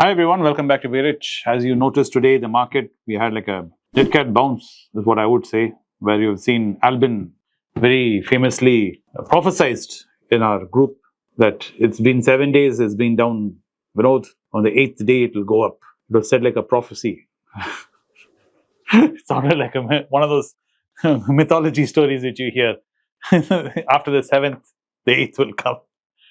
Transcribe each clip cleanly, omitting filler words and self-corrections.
Hi everyone, welcome back to Be Rich. As you noticed today, the market, we had like a dead cat bounce, is what I would say, where you've seen Albin very famously prophesized in our group that it's been 7 days, it's been down. Vinod, on the 8th day, it will go up. It was said like a prophecy. It sounded like one of those mythology stories which you hear. After the 7th, the 8th will come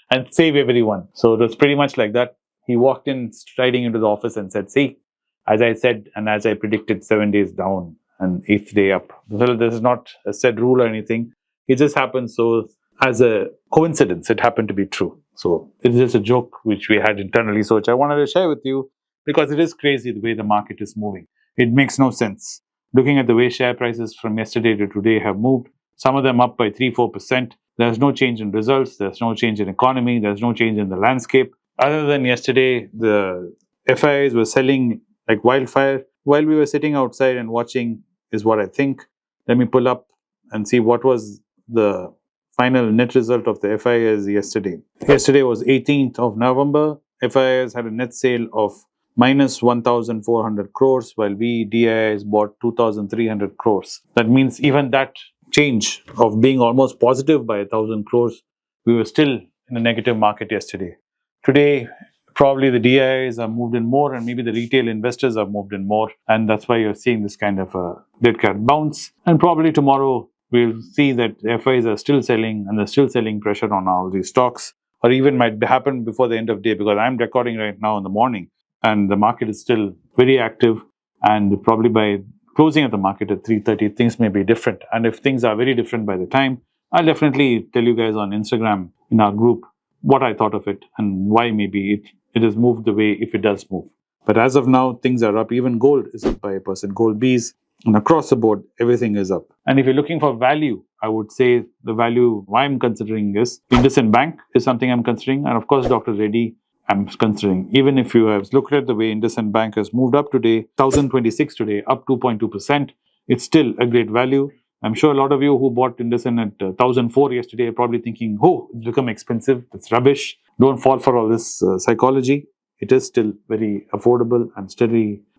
and save everyone. So it was pretty much like that. He walked in striding into the office and said, see, as I said and as I predicted, 7 days down and 8th day up. Well, this is not a said rule or anything. It just happened so as a coincidence, it happened to be true. So it's just a joke which we had internally, so which I wanted to share with you because it is crazy the way the market is moving. It makes no sense. Looking at the way share prices from yesterday to today have moved, some of them up by 3-4%. There's no change in results. There's no change in economy. There's no change in the landscape. Other than yesterday, the FIIs were selling like wildfire while we were sitting outside and watching, is what I think. Let me pull up and see what was the final net result of the FIIs yesterday. Yesterday was 18th of November. FIIs had a net sale of minus 1,400 crores, while we DIIs bought 2,300 crores. That means even that change of being almost positive by 1,000 crores, we were still in a negative market yesterday. Today, probably the DIIs are moved in more and maybe the retail investors are moved in more. And that's why you're seeing this kind of a dead cat bounce. And probably tomorrow, we'll see that FIs are still selling and they're still selling pressure on all these stocks, or even might happen before the end of the day, because I'm recording right now in the morning and the market is still very active, and probably by closing at the market at 3:30, things may be different. And if things are very different by the time, I'll definitely tell you guys on Instagram in our group what I thought of it and why maybe it has moved the way if it does move. But as of now, things are up. Even gold is up by 1%. Gold Bs, and across the board, everything is up. And if you're looking for value, I would say the value I'm considering is IndusInd Bank is something I'm considering. And of course, Dr. Reddy, I'm considering. Even if you have looked at the way IndusInd Bank has moved up today, 1,026 today, up 2.2%, it's still a great value. I'm sure a lot of you who bought IndusInd at 1,004 yesterday are probably thinking, oh, it's become expensive. It's rubbish. Don't fall for all this psychology. It is still very affordable and still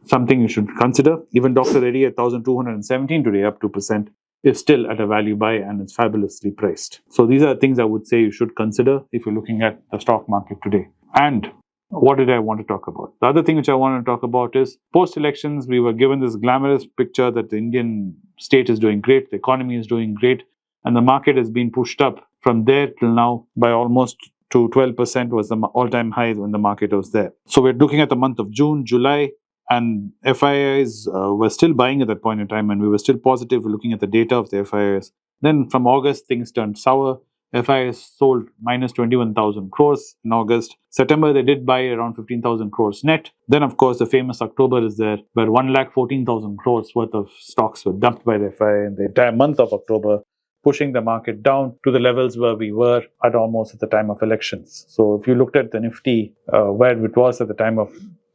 something you should consider. Even Dr. Reddy at 1,217 today, up 2%, is still at a value buy and it's fabulously priced. So these are things I would say you should consider if you're looking at the stock market today. And what did I want to talk about? The other thing which I want to talk about is post-elections, we were given this glamorous picture that the Indian state is doing great, the economy is doing great, and the market has been pushed up from there till now by almost to 12% was the all-time high when the market was there. So we're looking at the month of June, July, and FIIs were still buying at that point in time, and we were still positive looking at the data of the FIIs. Then from August, things turned sour. FIIs sold minus 21,000 crores in August. September, they did buy around 15,000 crores net. Then, of course, the famous October is there, where 1,14,000 crores worth of stocks were dumped by the FII in the entire month of October, pushing the market down to the levels where we were at almost at the time of elections. So if you looked at the Nifty, where it was at the time of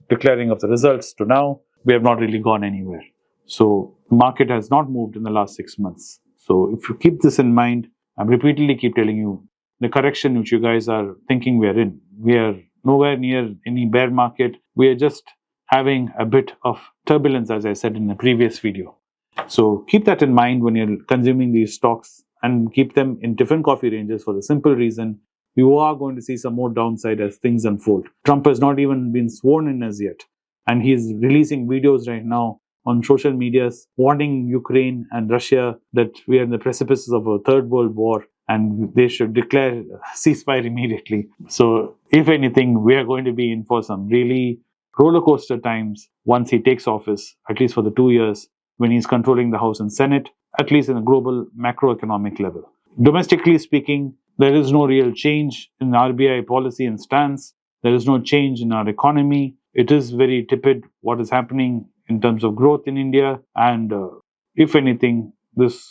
declaring of the results to now, we have not really gone anywhere. So the market has not moved in the last 6 months. So if you keep this in mind, I repeatedly keep telling you, the correction which you guys are thinking we are nowhere near any bear market. We are just having a bit of turbulence, as I said in the previous video. So keep that in mind when you're consuming these stocks, and keep them in different coffee ranges for the simple reason you are going to see some more downside as things unfold. Trump has not even been sworn in as yet, and he's releasing videos right now on social medias warning Ukraine and Russia that we are in the precipices of a third world war and they should declare ceasefire immediately. So if anything, we are going to be in for some really roller coaster times once he takes office, at least for the 2 years when he's controlling the House and Senate, at least in a global macroeconomic level. Domestically speaking, there is no real change in RBI policy and stance. There is no change in our economy. It is very tepid what is happening in terms of growth in India. And if anything, this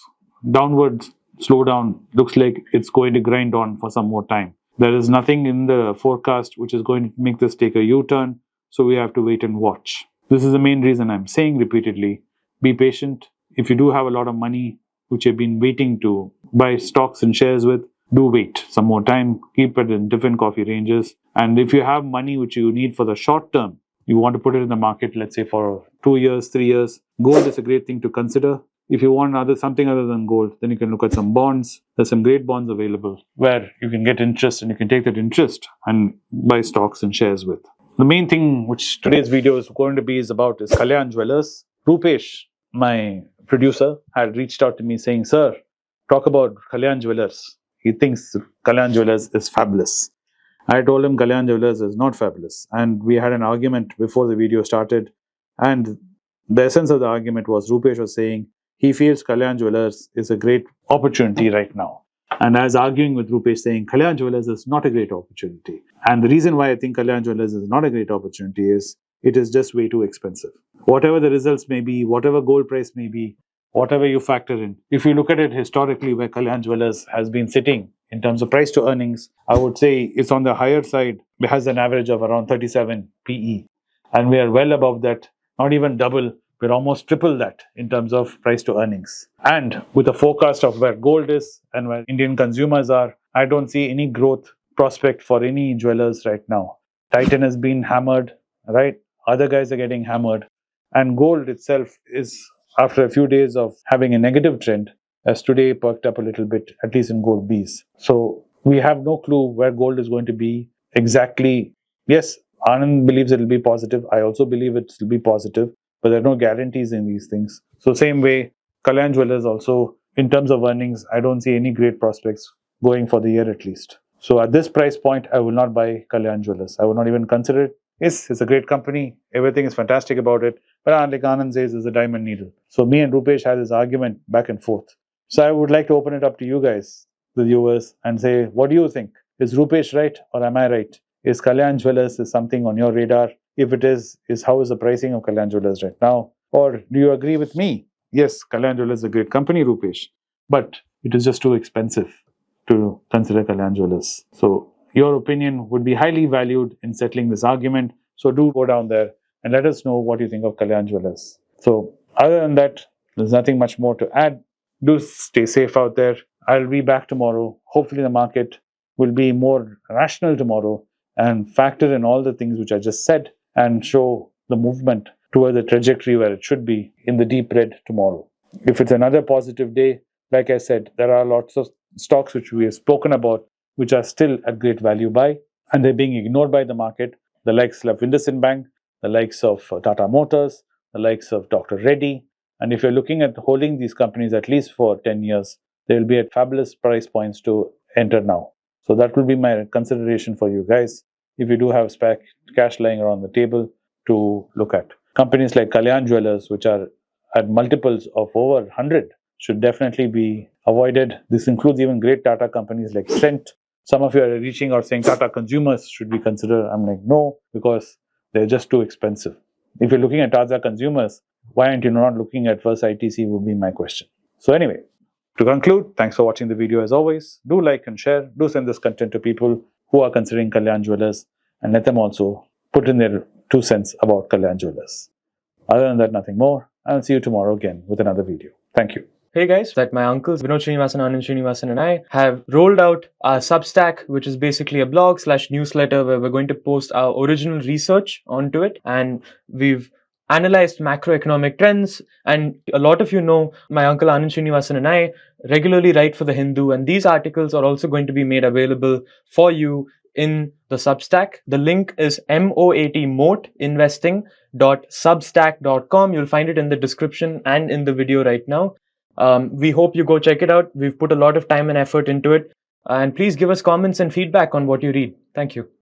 downward slowdown looks like it's going to grind on for some more time. There is nothing in the forecast which is going to make this take a U-turn. So we have to wait and watch. This is the main reason I'm saying repeatedly, be patient. If you do have a lot of money which you've been waiting to buy stocks and shares with, do wait some more time. Keep it in different coffee ranges. And if you have money which you need for the short term, you want to put it in the market, let's say for 2 years, 3 years, gold is a great thing to consider. If you want something other than gold, then you can look at some bonds. There's some great bonds available where you can get interest and you can take that interest and buy stocks and shares with. The main thing which today's video is going to be is Kalyan Jewellers. Rupesh, my producer, had reached out to me saying, "Sir, talk about Kalyan Jewellers." He thinks Kalyan Jewellers is fabulous. I told him Kalyan Jewellers is not fabulous. And we had an argument before the video started. And the essence of the argument was Rupesh was saying he feels Kalyan Jewellers is a great opportunity right now. And I was arguing with Rupesh saying Kalyan Jewellers is not a great opportunity. And the reason why I think Kalyan Jewellers is not a great opportunity is it is just way too expensive. Whatever the results may be, whatever gold price may be, whatever you factor in, if you look at it historically where Kalyan Jewellers has been sitting in terms of price to earnings, I would say it's on the higher side. It has an average of around 37 PE. And we are well above that, not even double. We're almost triple that in terms of price to earnings. And with the forecast of where gold is and where Indian consumers are, I don't see any growth prospect for any jewelers right now. Titan has been hammered, right? Other guys are getting hammered. And gold itself is, after a few days of having a negative trend, has today perked up a little bit, at least in gold Bs. So we have no clue where gold is going to be exactly. Yes, Anand believes it will be positive. I also believe it will be positive. But there are no guarantees in these things. So same way, Kalyan Jewellers also, in terms of earnings, I don't see any great prospects going for the year at least. So at this price point, I will not buy Kalyan Jewellers. I will not even consider it. Yes, it's a great company. Everything is fantastic about it. But like Anand says, it's a diamond needle. So me and Rupesh had this argument back and forth. So I would like to open it up to you guys, the viewers, and say, what do you think? Is Rupesh right or am I right? Is Kalyan Jewellers is something on your radar? If it is how is the pricing of Kalyan Jewellers right now? Or do you agree with me? Yes, Kalyan Jewellers is a great company, Rupesh, but it is just too expensive to consider Kalyan Jewellers. So your opinion would be highly valued in settling this argument. So do go down there and let us know what you think of Kalyan Jewellers. So other than that, there's nothing much more to add. Do stay safe out there. I'll be back tomorrow. Hopefully the market will be more rational tomorrow and factor in all the things which I just said and show the movement toward the trajectory where it should be in the deep red tomorrow. If it's another positive day, like I said, there are lots of stocks which we have spoken about which are still at great value buy and they're being ignored by the market. The likes of IndusInd Bank, the likes of Tata Motors, the likes of Dr. Reddy. And if you're looking at holding these companies at least for 10 years, they will be at fabulous price points to enter now. So that will be my consideration for you guys if you do have spare cash lying around the table to look at. Companies like Kalyan Jewellers, which are at multiples of over 100, should definitely be avoided. This includes even great Tata companies like Trent. Some of you are reaching out saying Tata Consumers should be considered. I'm like, no, because they're just too expensive. If you're looking at Tata Consumers, why aren't you not looking at First ITC would be my question. So anyway, to conclude, thanks for watching the video as always. Do like and share. Do send this content to people who are considering Kalyan Jewellers and let them also put in their 2 cents about Kalyan Jewellers. Other than that, nothing more. I'll see you tomorrow again with another video. Thank you. Hey guys, that my uncles Vinod Srinivasan, Anand Srinivasan and I have rolled out our Substack, which is basically a blog/newsletter where we're going to post our original research onto it, and we've analyzed macroeconomic trends. And a lot of you know my uncle Anand Srinivasan and I regularly write for The Hindu, and these articles are also going to be made available for you in the Substack. The link is moatinvesting.substack.com. You'll find it in the description and in the video right now. We hope you go check it out. We've put a lot of time and effort into it. And please give us comments and feedback on what you read. Thank you.